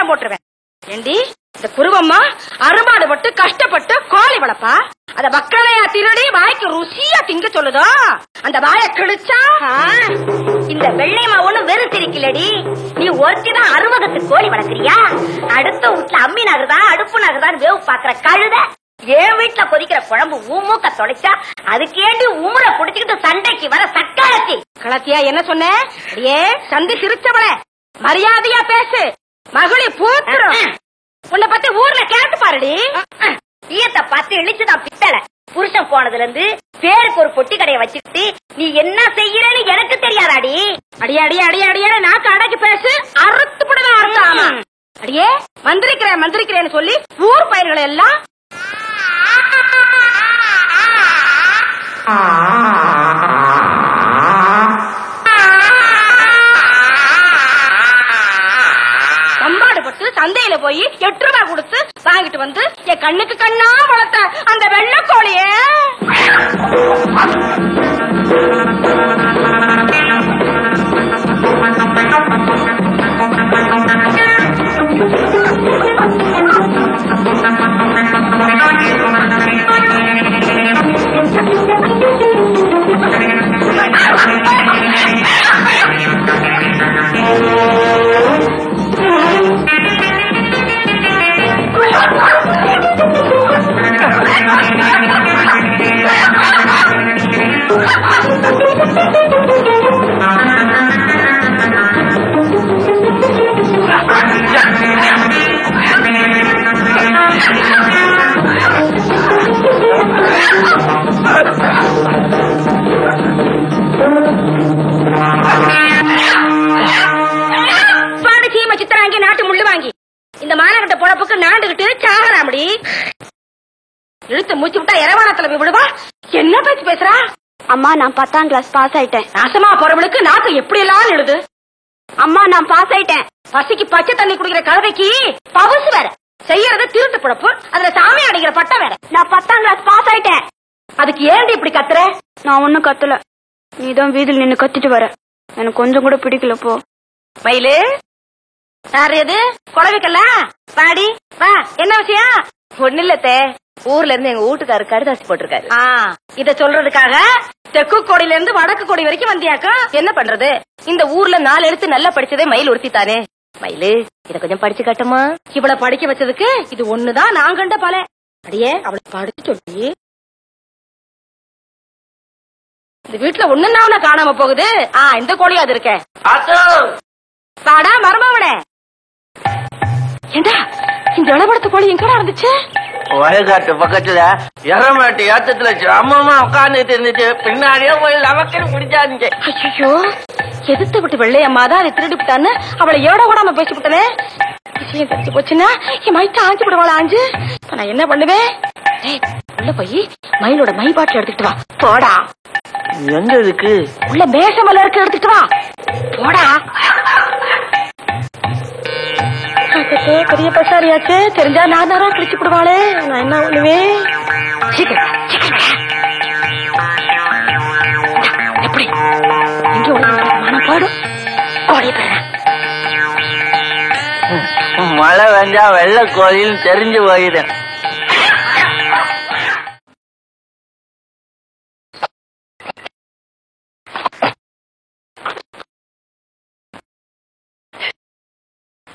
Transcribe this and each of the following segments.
சத்தம் போட்டுருவேன். ஏண்டி இந்த குருவம்மா அருமாடுபட்டு கஷ்டப்பட்டு கோழி வளப்பா, அத மக்களையா திருடி வாய்க்கு ருசியா திங்க சொல்லுதோ, அந்த வாய கிழிச்சா. இந்த வெள்ளையம்மா ஒண்ணு வெறும் சிரிக்கலடி, நீ ஒருத்திதான் 60 கோழி வளர்க்குறியா? அடுத்த வீட்டுல அம்மி நகருதா அடுப்பு நகருதான் வேவு பாக்குற கழுத. என் வீட்டுல கொதிக்கிற குழம்பு ஊமூக்க தொலைச்சா அதுக்கு ஏண்டி உமுற புடிச்சுக்கிட்டு சண்டைக்கு வர சக்காலத்தி களத்தியா? என்ன சொன்ன? ஏ சந்தி சிரிச்சவள, மரியாதையா பேசு, மகளி பூத்துரும். உன்னை பத்தி ஊர்ல கேட்டு பாருடி. ஈயத்தை பார்த்து இழிச்சுதான் பித்தளை. புருஷன் போனதுல இருந்து பேருக்கு ஒரு பொட்டி கடையை வச்சுக்கிட்டு நீ என்ன செய்யறன்னு எனக்கு தெரியாதாடி? அடியே நாக்கு அடக்கி பேசு, அறுத்து போடுவேன் அறுத்தாமா. அடியே மந்திரிக்கிறேன்னு சொல்லி ஊர் பயிர்களை எல்லாம் சம்பாடுபட்டு சந்தையில போய் 8 ரூபாய் கொடுத்து வாங்கிட்டு வந்து என் கண்ணுக்கு கண்ணா வளர்த்த அந்த வெள்ளைக்கோழியே இழுத்து மூச்சு விட்டா இரவானத்துல போய் விடுவா. என்ன பேச்சு பேசுறா? அம்மா நான் 10ஆம் கிளாஸ் பாஸ் ஆயிட்டேன். நாசமா போறவளுக்கு நாக்கு எப்படி எல்லாம் எழுது? அம்மா நான் பாஸ் ஆயிட்டேன். பசிக்கு பச்சை தண்ணி குடிக்கிற கழுதைக்கு பவுசு வேற, செய்யறது திருட்டு பிழப்பு, அதுல சாமி அடிக்கிற பட்டம் வேற. நான் 10ஆம் கிளாஸ் பாஸ் ஆயிட்டேன். அதுக்கு ஏண்டி இப்படி கத்துற? நான் ஒண்ணும் கத்தல, நீதான் வீதியில் நின்னு கத்திட்டு வர. எனக்கு கொஞ்சம் கூட பிடிக்கல போ. மயிலு யாரு எது குழவிக்கல? வாடி வா. என்ன விஷயம்? ஒண்ணு இல்லத்தே, ஊர்ல இருந்து எங்க வீட்டுக்காரு கடுதாசி போட்டிருக்காரு. இத சொல்றதுக்காக தெற்கு கோடியில இருந்து வடக்கு கோடி வரைக்கும் வந்தியாக்கா? என்ன பண்றது, இந்த ஊர்ல 4 எழுத்து நல்லா படிச்சதே மயில் ஒருத்தி தானே. மயிலு இத கொஞ்சம் படிச்சு காட்டுமா? இவளை படிக்க வச்சதுக்கு இது ஒண்ணுதான் நான் கண்ட பல. அடியே அவளை படிச்சு சொல்லி இந்த வீட்டுல ஒண்ணுன்னா காணாம போகுது. இந்த கோழி அது இருக்க. வாடா மருமவனே. ஏண்டா இந்த இளவடத்து கோழி எங்கடா இருந்துச்சு? வயக்காட்டு பக்கத்துல எரமாட்டு ஏத்தத்துல அம்மா உட்கார்ந்துட்டு இருந்துச்சு. பின்னாடியே போய் லவக்கன்னு பிடிச்சாருங்க. ஐயோ, எதிர்த்து விட்டு வெள்ளையம்மா தான் அதை திருடி விட்டான்னு அவளை ஏட கூடாம பேசி விட்டனே. விஷயம் தெரிஞ்சு போச்சுன்னா என் மயிட்ட ஆஞ்சு விடுவாளா? ஆஞ்சு நான் என்ன பண்ணுவேன்? உள்ள போய் மயிலோட மை பாட்டில் எடுத்துட்டு வா. போடா. எங்க இருக்கு? உள்ள மேசமல இருக்கு, எடுத்துட்டு வா. போடா. பெரிய பசாரியாச்சு, தெரிஞ்சா நான் கிழிச்சு விடுவாளே. நான் என்ன பண்ணுவேன்? எப்படி இங்க மனம் போடும் கோழி பெற. மழை வெஞ்சா வெள்ளை கோழின்னு தெரிஞ்சு போயிடு.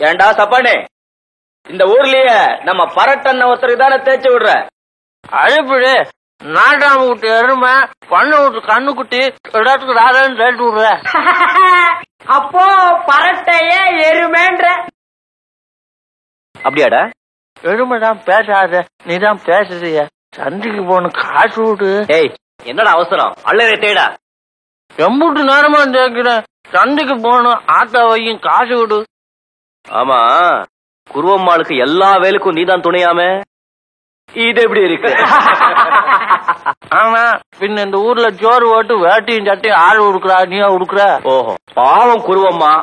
ஏண்டா சப்பானே, இந்த ஊர்லயே நம்ம பரட்டன்ன ஒருத்தருக்கு தானே தேய்ச்சி விடுற? அழுப்பிடு. நாட்டாம விட்டு எருமை, பண்ண விட்டு கண்ணுக்குட்டி இடத்துக்கு ராதான்னு தேய்ச்சி விடுற. அப்போ பரட்டைய எருமைன்ற? அப்படியாடா? எருமைதான் பேசாத, நீதான் பேசுறிய. சந்தைக்கு போன காசு விடு. ஏய், என்னடா அவசரம்? அள்ளரே தேடா. எம்பூட்டு நேரமா தேய்க்கிறேன். சந்தைக்கு போகணும், ஆத்தா வையும் காசு விடு. ஆமா, குருவம்மாளுக்கு எல்லா வேலைக்கும் நீதான் துணையாமே. இது எப்படி இருக்கு? ஆமா, பின்ன இந்த ஊர்ல ஜோறு ஓட்டு வேட்டியும் சட்டையும் ஆள் உடுக்குறா, நீயா உடுக்குற? ஓஹோ, பாவம் குருவம்மா,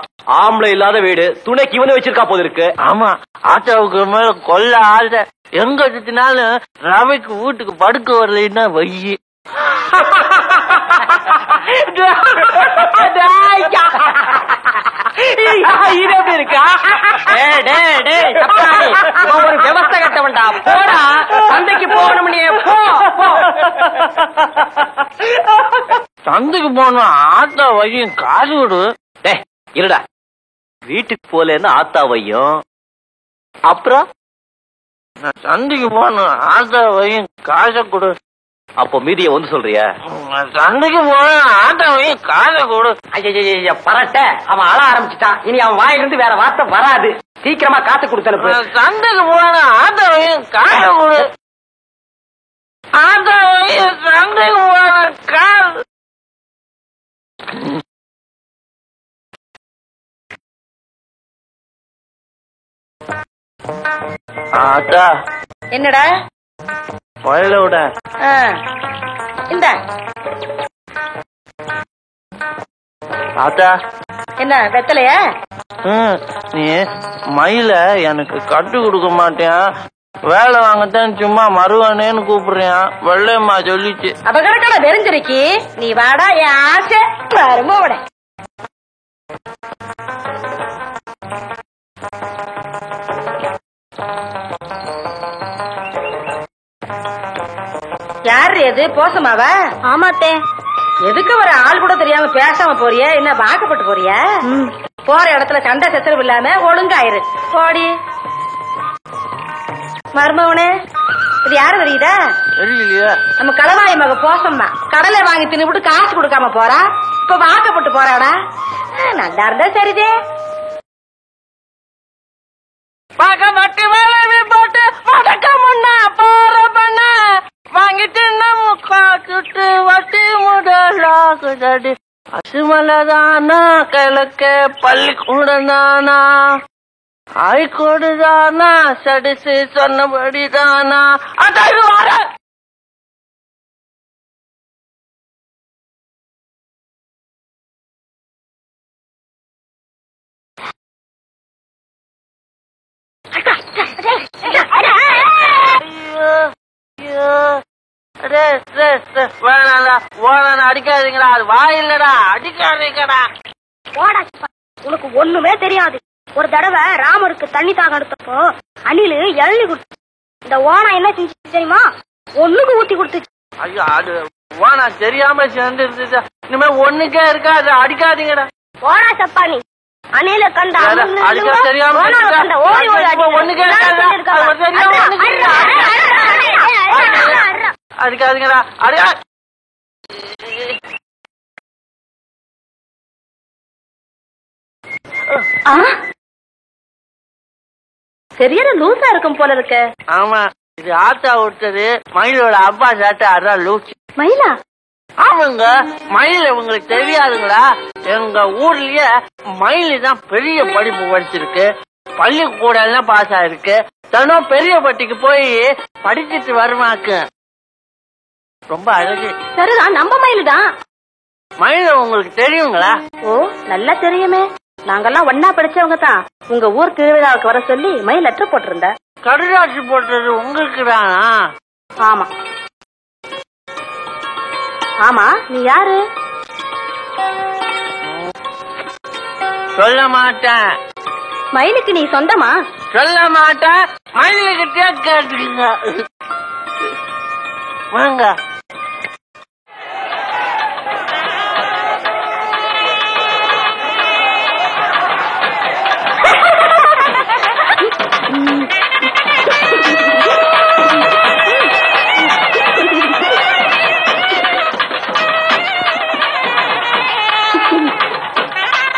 ஆம்பளை இல்லாத வீடு, துணைக்கு இவனு வச்சிருக்கா போது இருக்கு. ஆமா, ஆத்தாவுக்கு மேல கொல்ல ஆசை. எங்க சுத்தினாலும் ரவைக்கு வீட்டுக்கு படுக்க வரலைன்னா வையி. இது எப்படி இருக்கா? பாண்டிய போ. சந்தைக்கு போன ஆத்தா வையும் காசு கொடு. இருடா, வீட்டுக்கு போலன்னு ஆத்தா வையும். அப்புறம் நான் சந்தைக்கு போன ஆத்தா வையும் காசை கொடு. அப்போ மீதிய வந்து சொல்றியா? சந்தைக்கு போன ஆத்தா வையும் காசை கொடு. ஐயா பரட்ட, அவன் அழ ஆரம்பிச்சுட்டான். இனி அவன் வாயிலிருந்து வேற வார்த்தை வராது. சீக்கிரமா காசு கொடுத்தனுப்பு. சந்தைக்கு போன ஆத்தா வையும் காசை கொடு. ஆத்தா வையும் சந்தைக்கு போன காசு. ஆத்தா என்னடா வயல விட இந்த ஆத்தா என்ன வெத்தலையா? நீ மயில எனக்கு கட்டு கொடுக்க மாட்டியா? வேலை வாங்கத்தான் சும்மா மருவானேன்னு கூப்பிடுறியான். வெள்ளையம்மா சொல்லிச்சு. அப்ப கிடக்கடா தெரிஞ்சிருக்கி. நீ வாடா, என் ஆசை வருமோ விட. யாரு எது போசமாவா? ஆமாத்தே. எதுக்கு ஒரு ஆள் கூட தெரியாம பேசாம போறிய? என்ன வாக்கப்பட்டு போறிய? போற இடத்துல சண்டை சச்சரவு இல்லாம ஒழுங்காயிரு. போடி மருமவனே. இது யாரு தெரியுதா? தெரியலையா? நம்ம களவாய் மக போசம்மா. கடலை வாங்கி தின்னுபிட்டு காசு கொடுக்காம போறா. இப்ப வாக்கப்பட்டு போறாடா. நல்லா இருந்தா சரிதே. வட்டி வேலை போட்டு வடக்க முன்னா போற பண்ண வாங்கிட்டு முக்கா சுட்டு வட்டி முதலாகுதடி. அசுமலதானா கிழக்க பள்ளிக்கூடதானா ஹைகோர்டுதானா சடிச்சு சொன்னபடிதானா? அதான் வர அடிக்காதீங்களா? அது வாயில்லடா, அடிக்காதீங்கடா. உனக்கு ஒண்ணுமே தெரியாது. ஒரு தடவை ராமருக்கு தண்ணி தாக எடுத்தப்போ அணிலு இளநி குடுத்து. இந்த ஓனா என்ன செஞ்சு தெரியுமா? ஒண்ணுக்கு ஊத்தி கொடுத்துச்சு. ஐயோ, அது ஓனா தெரியாம சேர்ந்து இருந்துச்சு. இனிமே ஒண்ணுக்கே இருக்காது. அடிக்காதீங்கடா. ஓனா சப்பானி அணில கண்ட அடிக்க தெரியாம ஒண்ணுக்கே அடிக்காதீங்கடா. அடியா சரியான லூசா இருக்கும் போல இருக்கு. ஆமா, இது ஆத்தா விட்டது. மயிலோட அப்பா சாட்டை. அதான் லூச்சு. மயிலா? ஆமாங்க, மயில் உங்களுக்கு தெரியாதுங்களா? எங்க ஊர்லயே மயில் தான் பெரிய படிப்பு படிச்சிருக்கு. பள்ளிக்கூட எல்லாம் பாஸ் ஆயிருக்கு. தனும் பெரிய பட்டிக்கு போய் படிச்சுட்டு வருமாக்கு. ரொம்ப அழகு. சரிதான், நம்ம மயில் தான். மயில் உங்களுக்கு தெரியுங்களா? ஓ, நல்லா தெரியுமே. நாங்கெல்லாம் ஒன்னா படிச்சவங்க தான். உங்க ஊர் திருவிழாவுக்கு வர சொல்லி மயில் லெட்டர் போட்டிருந்த. கடுதாசி போட்டது உங்களுக்கு தானா? ஆமா ஆமா. நீ யாரு? சொல்ல மாட்டேன். மயிலுக்கு நீ சொந்தமா? சொல்ல மாட்டேன். மயிலுக்கிட்டே கேட்டுங்க. வாங்க.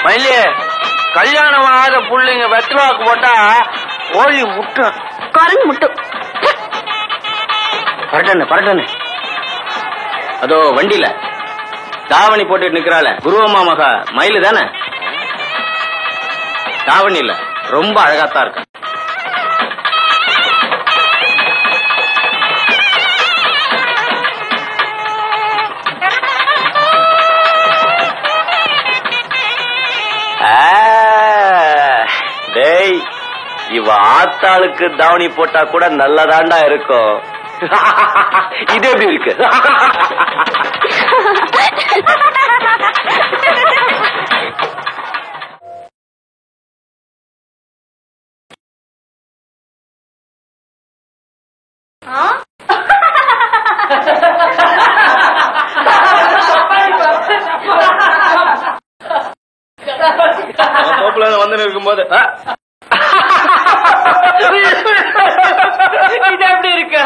மயிலே, கல்யாணம் ஆகாத புள்ளைங்க வெத்தலாக்கு போட்டா ஓடி முட்டும். குரங்கு முட்டும். பரட்டன்னு அதோ வண்டியில தாவணி போட்டுட்டு நிக்கிறாள் குருவம்மா மகா மயிலு தானே? தாவணி இல்ல, ரொம்ப அழகாத்தான் இருக்கு. டேய், இவ ஆத்தாளுக்கு தாவணி போட்டா கூட நல்லதாண்டா இருக்கும். இது எப்படி இருக்கு? இருக்கும்போது இது எப்படி இருக்கு?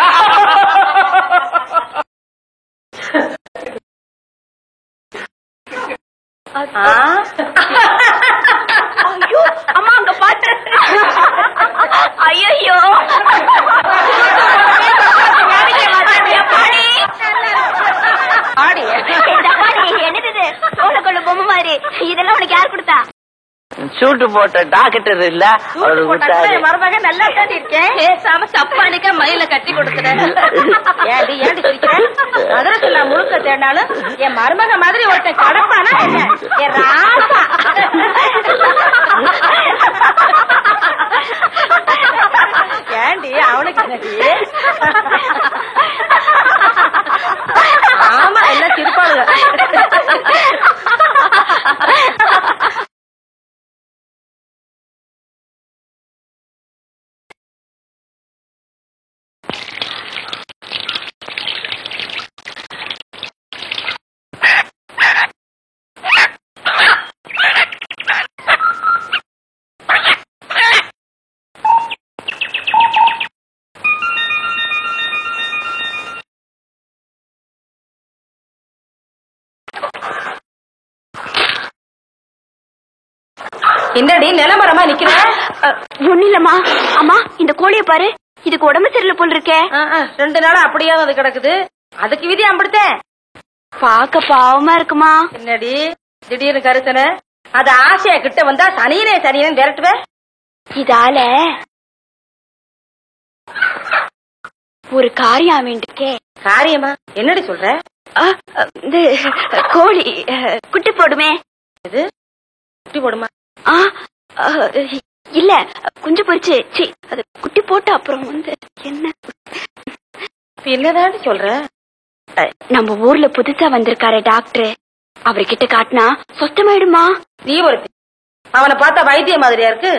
ஐயோ அம்மா அங்க பாத்து. ஐயோ என்னது சோழக்கொள்ள பொம்மை மாதிரி இதெல்லாம் உனக்கு யார் கொடுத்தா? சூட்டு போட்ட டாக்டர் இல்ல மருமக நல்லா கட்டி இருக்கேன். பேசாம சப்பானிக்க மயில கட்டி கொடுத்துறேன். ஏண்டி ஏண்டி சிரிக்கிறேன்? மதுரத்துல நான் முழுக்க தேடினாலும் என் மருமக மாதிரி ஒருத்தன் கடப்பானா என்ன? என் ராசா. ஏண்டி அவனுக்கு என்னடி? ஆமா எல்லாம் சிரிப்பாளுங்க. என்னடி நிலமரமா நிக்கிற? ஒண்ணு இல்லம்மா. அம்மா இந்த கோழிய பாரு, இதுக்கு உடம்பு சரியில்லை போல் இருக்கே. 2 நாளா அப்படியே அது கிடக்குது. அதுக்கு விதி அம்பிடுத்தேன். பாக்க பாவமா இருக்குமா? என்னடி திடீர்னு கருத்தன? அது ஆசையா கிட்ட வந்தா சனியனே சனியனே விரட்டுவேன். இதால ஒரு காரியம் வேண்டிருக்கே. காரியமா? என்னடி சொல்ற? இது கோழி குட்டி போடுமே. இது குட்டி போடுமா? இல்ல குஞ்சு பொரிச்சு அது குட்டி போட்டு அப்புறம் என்ன என்னதான் சொல்ற? நம்ம ஊர்ல புதுசா வந்திருக்காரு டாக்டர், அவர்கிட்ட காட்டினா சொத்தமாயிடுமா? நீ ஒருத்தி அவனை பார்த்தா வைத்திய மாதிரியா இருக்கு,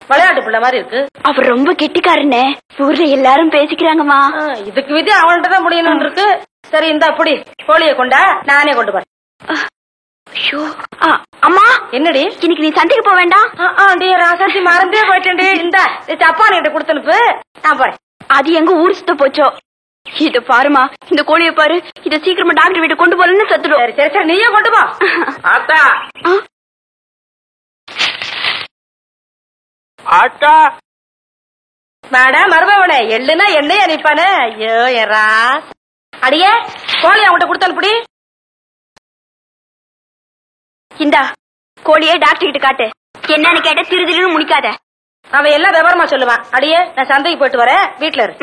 விளையாட்டு பிள்ளை மாதிரி இருக்கு. அவர் ரொம்ப கெட்டிக்காரனே, ஊர்ல எல்லாரும் பேசிக்கிறாங்கம்மா. இதுக்கு விதி அவன்கிட்ட தான் முடியணும் இருக்கு. சரி இந்த அப்படி கோழிய கொண்டா, நானே கொண்டு போறேன். அம்மா என்னடி இன்னைக்கு நீ சந்தைக்கு போக வேண்டாம். ராசாத்தி மறந்தே போயிட்டேன்டி. இந்த சப்பானி கிட்ட கொடுத்துனுப்பு, நான் போறேன். அது எங்க ஊர் சுத்த போச்சோ. இத பாருமா, இந்த கோழிய பாரு, இத சீக்கிரமா டாக்டர் வீட்டு கொண்டு போலன்னு சத்துடும். சரி சரி சரி நீயே கொண்டு போ. ஆத்தா ஆத்தா மேடம் மருமவனே, எள்ளுனா என்னைய நிப்பானே. ஐயோ எறா. அடியே கோழி அவன்கிட்ட கொடுத்து அனுப்புடி. இந்தா கோழியே டாக்டர் கிட்ட காட்டு. என்னன்னு கேட்ட திருதிரு முடிக்காத. அவன் எல்லாம் விவரமா சொல்லுவான். அடியே நான் சந்தைக்கு போயிட்டு வரேன், வீட்டுல இரு.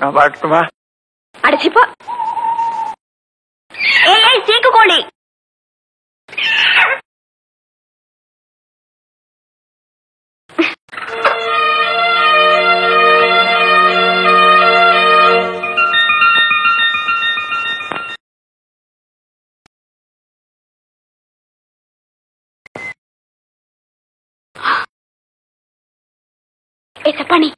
நான் பாட்டுமா? அடிச்சுப்பா. ஏய் சீக்கு கோழி. சப்பானி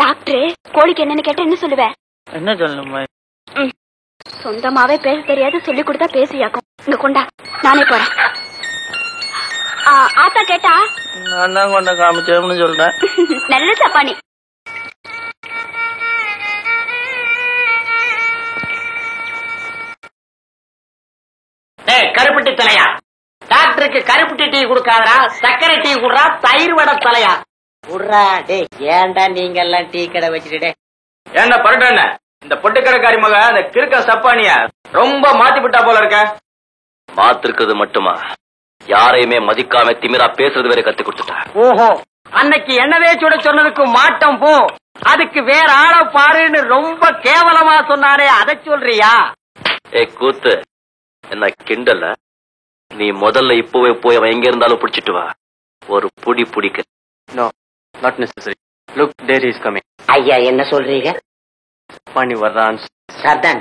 டாக்டர் கோழிக்கு என்னன்னு கேட்ட என்ன சொல்லுவேன்? என்ன சொல்லணுமா? சொந்தமாவே பேச தெரியாது, சொல்லி கொடுத்தா பேசியாக்கும். இங்க கொண்டா, நானே போறேன். ஆத்தா கேட்டா நான் தான் கொண்ட காமிச்சேன்னு சொல்றேன். நல்ல சப்பானி. கருப்பட்டி தலையா, டாக்டருக்கு கருப்பட்டி டீ கொடுக்காதரா, சர்க்கரை டீ குடுறா, தயிர் வடை தலையா குடுறா. டே ஏன்டா நீங்க எல்லாம் டீ கடை வச்சுட்டு? ஏன்டா பரட்டான இந்த பொட்டுக்கடைக்காரி மக அந்த கிறுக்க சப்பானிய ரொம்ப மாத்தி விட்டா போல இருக்க. மாத்திருக்கிறது மட்டுமா, யாரையுமே மதிக்காம திமிரா பேசுறது வேற கத்து கொடுத்துட்டா. ஓஹோ, அன்னைக்கு என்னவே சுட சொன்னதுக்கு மாட்டம் போ, அதுக்கு வேற ஆள பாருன்னு ரொம்ப கேவலமா சொன்னாரே, அதை சொல்றியா? ஏ கூத்து, என்ன கிண்டல? நீ முதல்ல இப்பவே போய் அவன் எங்க இருந்தாலும் பிடிச்சிட்டு வா, ஒரு புடி பிடிக்க. No not necessary. Look there is coming. ஐயா என்ன சொல்றீங்க? பண்ணி வர்றான். சர்தான்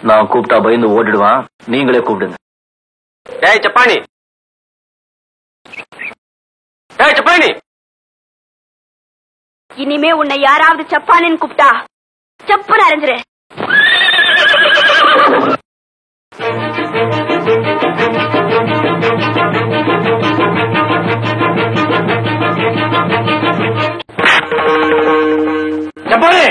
நான் கூப்பிட்டா பயந்து ஓடிடுவான், நீங்களே கூப்பிடுங்க. ஏய் சப்பானி, ஏய் சப்பானி. இனிமே உன்னை யாராவது சப்பானின்னு கூப்பிட்டா செப்புன்னு அரைஞ்சிரு. சப்பானே